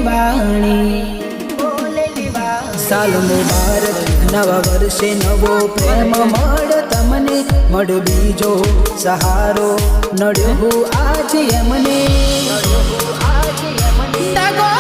વાણી સાલ મુબારક નવા વર્ષે નવો પ્રેમ મળ તમને મળ બીજો સહારો નડ્યો આજે અમને દગો